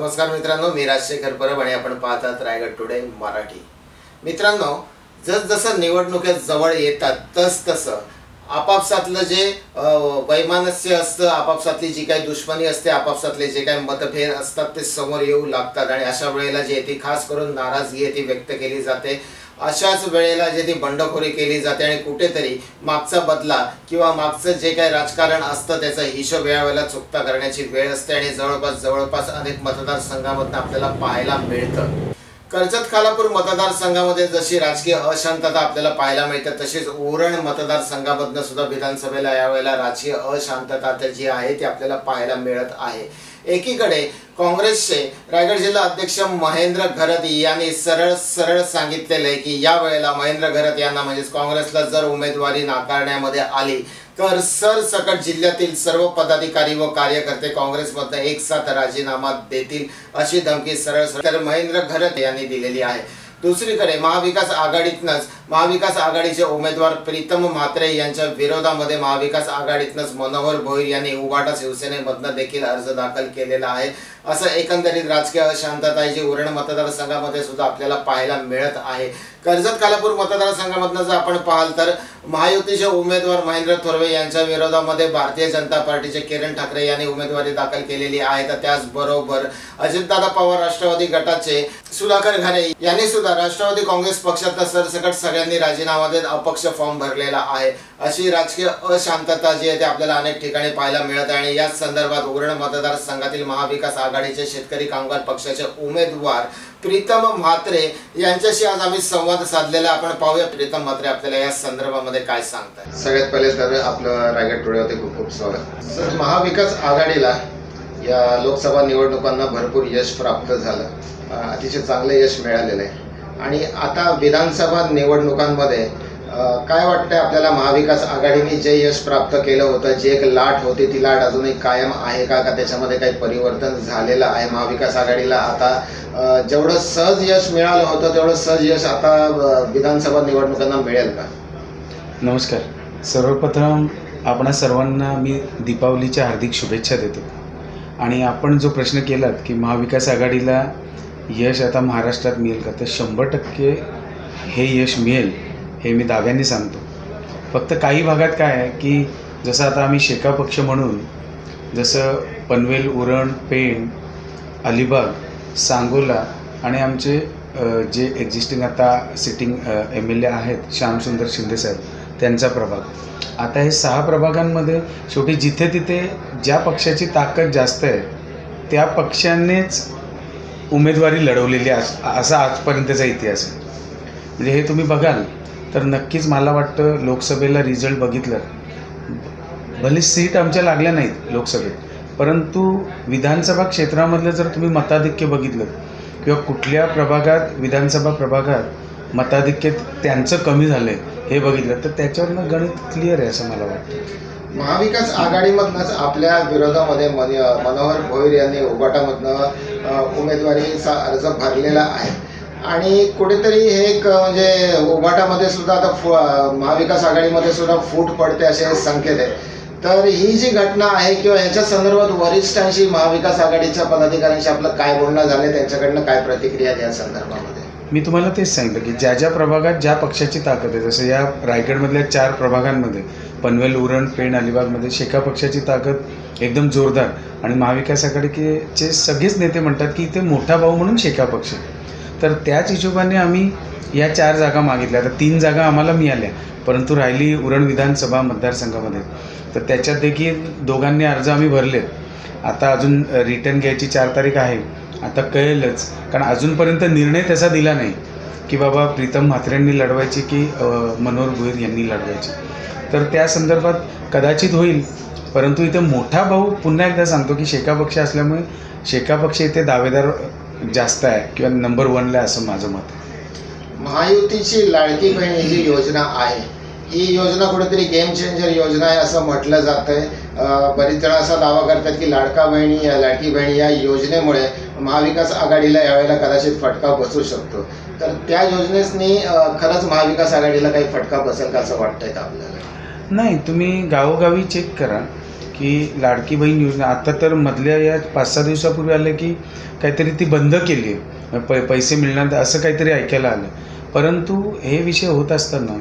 नमस्कार मित्रांनो, मी राजशेखर परब आणि आपण पाहतात रायगड टुडे मराठी। मित्रांनो, जसजसं निवडणुका जवळ येतात तसतसं आपापसातलं जे वैमनस्य असतं, आपापसातली जी काही दुश्मनी असते, आपापसातले जे काही मतभेद असतात ते समोर येऊ लागतात आणि अशा वेळेला जे ती खास करून नाराजगी ती व्यक्त केली जाते। अशाच वेळेला जे ती बंडखोरी केली जाते आणि कुठेतरी मागचा बदला किंवा मागचं जे काही राजकारण असतं त्याचा हिशोब यावेळेला चुकता करण्याची वेळ असते आणि जवळपास अनेक मतदारसंघांमध्ये आपल्याला पाहायला मिळतं। कर्जत खालापूर मतदारसंघामध्ये जशी राजकीय अशांतता आपल्याला पाहायला मिळते, तशीच उरण मतदारसंघामधनं सुद्धा विधानसभेला यावेळेला राजकीय अशांतता जी आहे ती आपल्याला पाहायला मिळत आहे। एकीकडे काँग्रेसचे रायगड जिल्हा अध्यक्ष महेंद्र घरत यांनी सरळ सांगितलेले आहे की या वेळेला महेंद्र घरत यांना म्हणजेच काँग्रेसला जर उमेदवारी नाकारण्यामध्ये आली तर सरसकट जिल्ह्यातील सर्व पदाधिकारी व कार्यकर्ते काँग्रेसमधून एक साथ राजीनामा देतील अशी धमकी सरळ महेंद्र घरत यांनी दिलेली आहे। दुसरीकडे महाविकास आघाडीचे उमेदवार प्रीतम म्हात्रे यांच्या विरोधामध्ये महाविकास आघाडीतनंच मनोहर भोईर यांनी उबाटा शिवसेनेमधनं देखील अर्ज दाखल केलेला आहे। असं एकंदरीत राजकीय अशांतता जी उरण मतदारसंघामध्ये सुद्धा आपल्याला पाहायला मिळत आहे। कर्जत खालापूर मतदारसंघामधनं जर आपण पाहाल तर महायुतीचे उमेदवार महेंद्र थोरवे यांच्या विरोधामध्ये भारतीय जनता पार्टीचे किरण ठाकरे यांनी उमेदवारी दाखल केलेली आहे। तर त्याचबरोबर अजितदादा पवार राष्ट्रवादी गटाचे सुधाकर घारे यांनी सुद्धा राष्ट्रवादी काँग्रेस पक्षात सरसकट सगळ्यांनी राजीनामा देत अपक्ष फॉर्म भरलेला आहे। अशी राजकीय अशांतता जी आहे ते आपल्याला अनेक ठिकाणी पाहायला मिळत आहे आणि याच संदर्भात उरण मतदारसंघातील महाविकास आघाडीचे शेतकरी कामगार पक्षाचे उमेदवार प्रीतम म्हात्रे यांच्याशी आज आम्ही संवाद साधलेला। आपण पाहूया प्रीतम म्हात्रे आपल्याला या संदर्भामध्ये काय सांगतात। सगळ्यात पहिले तर आपलं रायगड टुडेवरती खूप खूप स्वागत। सर, महाविकास आघाडीला या लोकसभा निवडणुकांना भरपूर यश प्राप्त झालं, अतिशय चांगले यश मिळालेलं आहे आणि आता विधानसभा निवडणुकांमध्ये काय वाटतंय आपल्याला, महाविकास आघाडीने जे यश प्राप्त केलं होतं, जी एक लाट होती ती लाट अजूनही कायम आहे का त्याच्यामध्ये काही परिवर्तन झालेलं आहे? महाविकास आघाडीला आता जेवढं सहज यश मिळालं होतं तेवढं सहज यश आता विधानसभा निवडणुकांना मिळेल का? नमस्कार। सर्वप्रथम आपणा सर्वांना मी दीपावलीच्या हार्दिक शुभेच्छा देतो। आणि आपण जो प्रश्न केलात की महाविकास आघाडीला यश आता महाराष्ट्रात मिळेल का, तर 100% हे यश मिळेल हे मी दाव्याने सांगतो। फक्त काही भागात काय आहे की जसं आता आम्ही शेका पक्ष म्हणून जसं पनवेल, उरण, पेण, अलिबाग, सांगोला आणि आमचे जे एक्झिस्टिंग आता सिटिंग MLA आहेत श्यामसुंदर शिंदेसाहेब त्यांचा प्रभाग, आता हे 6 प्रभागांमध्ये शेवटी जिथे तिथे ज्या पक्षाची ताकद जास्त आहे त्या पक्षानेच उमेदवारी लढवलेली असा आजपर्यंतचा इतिहास आहे। म्हणजे हे तुम्ही बघाल तर नक्कीच मला वाटतं लोकसभेला रिझल्ट बघितलं, भले सीट आमच्या लागल्या नाहीत लोकसभेत, परंतु विधानसभा क्षेत्रामधलं जर तुम्ही मताधिक्य बघितलं किंवा कुठल्या प्रभागात विधानसभा प्रभागात मताधिक्य त्यांचं कमी झालं आहे हे बघितलं तर त्याच्यावरनं गणित क्लिअर आहे असं मला वाटतं। महाविकास आघाडीमधनंच आपल्या विरोधामध्ये मनोहर भोईर यांनी उबाटामधनं उमेदवारीचा अर्ज भरलेला आहे आणि कुठेतरी हे एक म्हणजे उबाटामध्ये सुद्धा आता महाविकास आघाडीमध्ये सुद्धा फूट पडते असे संकेत आहेत। तर ही जी घटना आहे किंवा ह्याच्या संदर्भात वरिष्ठांशी महाविकास आघाडीच्या पदाधिकाऱ्यांशी आपलं काय बोलणं झालं, त्यांच्याकडनं काय प्रतिक्रिया या संदर्भामध्ये? मी तुम्हाला तेच सांगितलं की ज्या प्रभागात ज्या पक्षाची ताकद आहे, जसं या रायगडमधल्या 4 प्रभागांमध्ये पनवेल, उरण, पेण, अलिबागमध्ये शेका पक्षाची ताकद एकदम जोरदार आणि महाविकास आघाडीचे सगळेच नेते म्हणतात की इथे मोठा भाऊ म्हणून शेका पक्ष, तर त्याच हिशोबाने आम्ही या 4 जागा मागितल्या। आता 3 जागा आम्हाला मिळाल्या, परंतु राहिली उरण विधानसभा मतदारसंघामध्ये, तर त्याच्यात देखील दोघांनी अर्ज आम्ही भरलेत। आता अजून रिटर्न घ्यायची 4 तारीख आहे, आता कळेलच, कारण अजूनपर्यंत निर्णय तसा दिला नाही की बाबा प्रीतम म्हात्रेंनी लढवायची की मनोहर भोईर यांनी लढवायची, तर त्या संदर्भात कदाचित होईल। परंतु इथे मोठा भाऊ पुन्हा एकदा सांगतो की शेका पक्ष असल्यामुळे शेका पक्ष इथे दावेदार जास्त आहे किंवा नंबर 1ला असं माझं मत आहे। महायुतीची लाडकी बहीण ही जी योजना आहे ही योजना कुठेतरी गेम चेंजर योजना आहे असं म्हटलं जातंय। बरीच जण असा दावा करतात की लाडकी बहिणी या योजनेमुळे महाविकास आघाडीला यावेळेला कदाचित फटका बसू शकतो, तर त्या योजनेने खरंच महाविकास आघाडीला काही फटका बसेल का असं वाटतंय का आपल्याला? नाही, तुम्ही गावोगावी चेक करा की लाडकी बहीण योजना आता तर मधल्या या 5-6 दिवसापूर्वी आलं की काहीतरी ती बंद केली आहे, पैसे मिळणार असं काहीतरी ऐकायला आलं. परंतु हे विषय होत असताना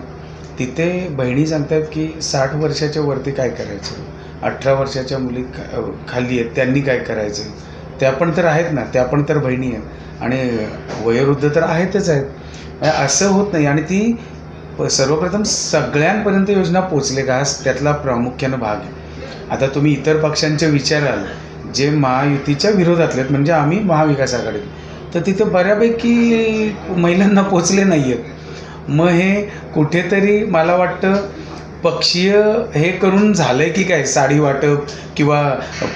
तिथे बहिणी सांगतात की 60 वर्षाच्या वरती काय करायचं, 18 वर्षाच्या मुली खाली आहेत त्यांनी काय करायचं. त्या पण तर आहेत ना, त्या पण तर बहिणी आहेत आणि वयोवृद्ध तर आहेतच आहेत. असं होत नाही. आणि ती सर्वप्रथम सगळ्यांपर्यंत योजना पोचले का, त्यातला प्रामुख्यानं भाग आहे. आता तुम्ही इतर पक्षांचे विचाराल जे महायुतीच्या विरोधातले आहेत, म्हणजे आम्ही महाविकास आघाडी, तर तिथे बऱ्यापैकी महिलांना पोचले नाही आहेत. मग हे कुठेतरी मला वाटतं पक्षीय हे करून झालं आहे की काय, साडी वाटप किंवा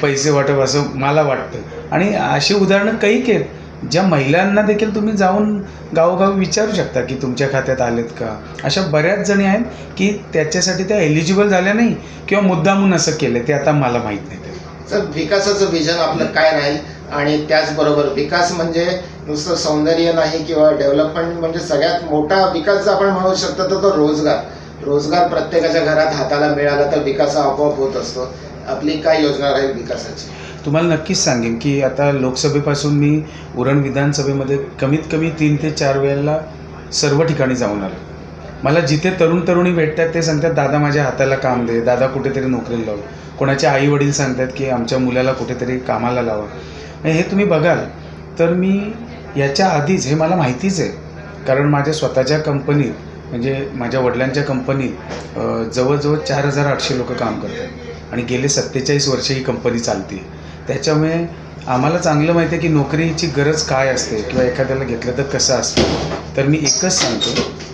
पैसे वाटप असं मला वाटतं. आणि अशी उदाहरणं कैक आहेत ज्या महिलांना देखील तुम्ही जाऊन गावोगावी विचारू शकता की तुमच्या खात्यात आलेत का. अशा बऱ्याच जणी आहेत की त्याच्यासाठी त्या एलिजिबल झाल्या नाही किंवा मुद्दामून असं केलं, ते आता मला माहीत नाही. सर, विकासाचं विजन आपलं काय राहील? आणि त्याचबरोबर विकास म्हणजे नुसतं सौंदर्य नाही किंवा डेव्हलपमेंट, म्हणजे सगळ्यात मोठा विकास जर आपण म्हणू शकतो तर तो रोजगार प्रत्येकाच्या घरात हाताला मिळाला तर विकास आपोआप होत असतो. आपली काय योजना राहील विकासाची? तुम्हाला नक्कीच सांगेन की आता लोकसभेपासून मी उरण विधानसभेमध्ये कमीत कमी 3 ते 4 वेळेला सर्व ठिकाणी जाऊन आलो. मला जिथे तरुणी भेटतात ते सांगतात, दादा माझ्या हाताला काम दे, दादा कुठेतरी नोकरीला लाव. कोणाचे आई वडील सांगतात की आमच्या मुलाला कुठेतरी कामाला लावा. हे तुम्ही बघाल तर मी याच्या आधीच हे मला माहितीच आहे, कारण माझ्या स्वतःच्या कंपनीत म्हणजे माझ्या वडिलांच्या कंपनीत जवळजवळ 4800 लोक काम करतात आणि गेले 47 वर्ष ही कंपनी चालते. त्याच्यामुळे आम्हाला चांगलं माहिती आहे की नोकरीची गरज काय असते किंवा एखाद्याला घेतलं तर कसं असतं. तर मी एकच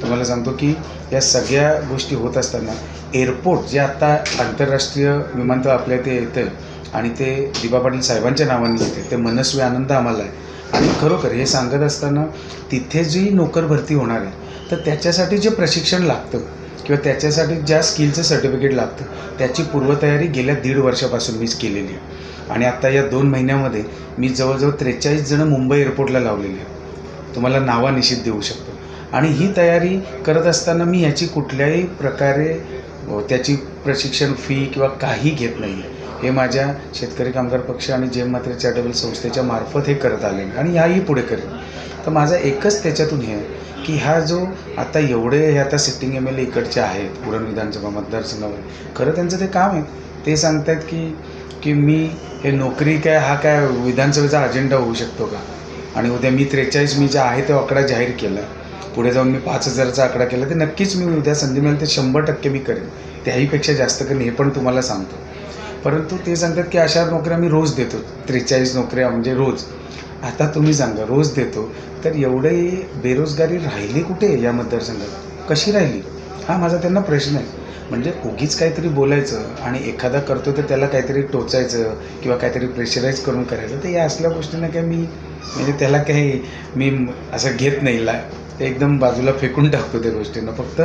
तुम्हाला सांगतो की या सगळ्या गोष्टी होत असताना एअरपोर्ट जे आत्ता आंतरराष्ट्रीय विमानतळ आपल्या इथे येतं आणि ते दिबा पाटील साहेबांच्या नावाने येते, ते मनस्वी आनंद आम्हाला आहे. आणि खरोखर हे सांगत असताना तिथे जी नोकर भरती होणार आहे तर त्याच्यासाठी जे प्रशिक्षण लागतं किंवा त्याच्यासाठी ज्या स्किलचं सर्टिफिकेट लागतं त्याची पूर्वतयारी गेल्या 1.5 वर्षापासून मीच केलेली आहे. आणि आत्ता या 2 महिन्यामध्ये मी जवळजवळ 43 जणं मुंबई एअरपोर्टला लावलेली आहे. तुम्हाला नावानिशीत देऊ शकतो. आणि ही तयारी करत असताना मी याची कुठल्याही प्रकारे त्याची प्रशिक्षण फी किंवा काही घेत नाही आहे. हे माझ्या शेतकरी कामगार पक्ष आणि जेम मात्र चॅरिटेबल संस्थेच्या मार्फत हे करत आले आणि ह्याही पुढे करेल. तर माझा एकच त्याच्यातून हे आहे की हा जो आता एवढे हे आता सिटिंग MLA इकडचे आहेत उरण विधानसभा मतदारसंघावर, खरं त्यांचं ते काम आहे. ते सांगत आहेत की मी हे नोकरी काय हा काय विधानसभेचा अजेंडा होऊ शकतो का. आणि उद्या मी 43 मी जे आहे तो आकडा जाहीर केला, पुढे जाऊन मी 5000चा आकडा केला, ते नक्कीच मी उद्या संधी मिळेल ते 100% मी करेन. त्याहीपेक्षा जास्त करेन हे पण तुम्हाला सांगतो. परंतु ते सांगतात की अशा नोकऱ्या मी रोज देतो, 43 नोकऱ्या म्हणजे रोज. आता तुम्ही सांगा रोज देतो तर एवढे बेरोजगारी राहिली कुठे या मतदारसंघात, कशी राहिली, हा माझा त्यांना प्रश्न आहे. म्हणजे उगीच काहीतरी बोलायचं आणि एखादा करतो तर त्याला काहीतरी टोचायचं किंवा काहीतरी प्रेशराईज करून करायचं, तर या असल्या गोष्टींना काय मी म्हणजे त्याला काही मी असं घेत नाही, ते एकदम बाजूला फेकून टाकतो त्या गोष्टींना. फक्त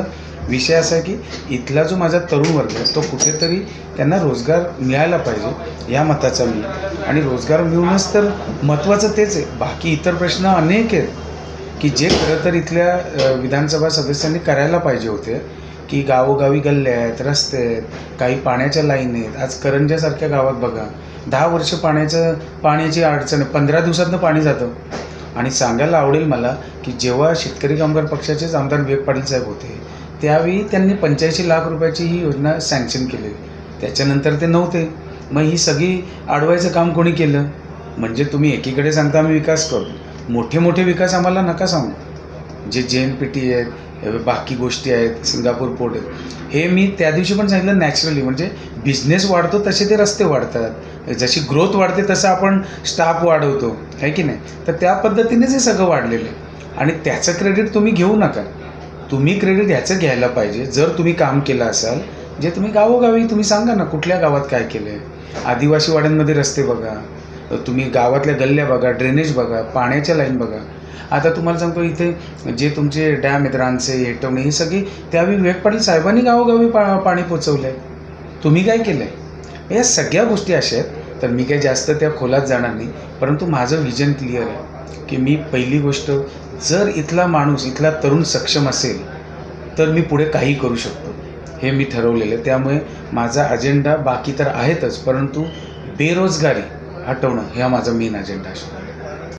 विषय असा आहे की इथला जो माझा तरुण वर्ग आहे तो कुठेतरी त्यांना रोजगार मिळायला पाहिजे या मताचा मी. आणि रोजगार मिळूनच तर महत्त्वाचं तेच आहे. बाकी इतर प्रश्न अनेक आहेत की जे खरं तर इथल्या विधानसभा सदस्यांनी करायला पाहिजे होते. की गावोगावी गल्ल्या आहेत, रस्ते आहेत, काही पाण्याच्या लाईन आहेत. आज करंजासारख्या गावात बघा 10 वर्ष पाण्याची अडचण आहे, 15 दिवसातनं पाणी जातं. आणि सांगायला आवडेल मला की जेव्हा शेतकरी कामगार पक्षाचेच आमदार विवेक पाटील साहेब होते त्यावेळी त्यांनी 85 लाख रुपयाची ही योजना सँक्शन केली. त्याच्यानंतर ते नव्हते. मग ही सगळी अडवायचं काम कोणी केलं? म्हणजे तुम्ही एकीकडे सांगता आम्ही विकास करू, मोठे विकास आम्हाला नका सांगू. जे JNPT आहेत, बाकी गोष्टी आहेत, सिंगापूर पोर्ट आहेत, हे मी त्या दिवशी पण सांगितलं नॅचरली. म्हणजे बिझनेस वाढतो तसे ते रस्ते वाढतात, जशी ग्रोथ वाढते तसं आपण स्टाफ वाढवतो, आहे की नाही. तर त्या पद्धतीनेच हे सगळं वाढलेलं आहे. आणि त्याचं क्रेडिट तुम्ही घेऊ नका. तुम्ही क्रेडिट ह्याचं घ्यायला पाहिजे जर तुम्ही काम केलं असाल. जे तुम्ही गावोगावी तुम्ही सांगा ना कुठल्या गावात काय केलं आहे. आदिवासी वाड्यांमध्ये रस्ते बघा, तुम्ही गावातल्या गल्ल्या बघा, ड्रेनेज बघा, पाण्याच्या लाईन बघा. आता तुम्हाला सांगतो इथे जे तुमचे डॅम आहेत, रानसे, हेटवणे, ही सगळी त्यावेळी विवेक पाटील साहेबांनी गावोगावी पाणी पोचवलं आहे. तुम्ही काय केलं आहे? या सगळ्या गोष्टी अशा आहेत. तर मी काही जास्त त्या खोलात जाणार नाही. परंतु माझं विजन क्लिअर आहे की मी पहिली गोष्ट जर इथला माणूस इथला तरुण सक्षम असेल तर मी पुढे काही करू शकतो. हे मी ठरवलेलं आहे. त्यामुळे माझा अजेंडा बाकी तर आहेतच, परंतु बेरोजगारी हटवणं हा माझा मेन अजेंडा असतो.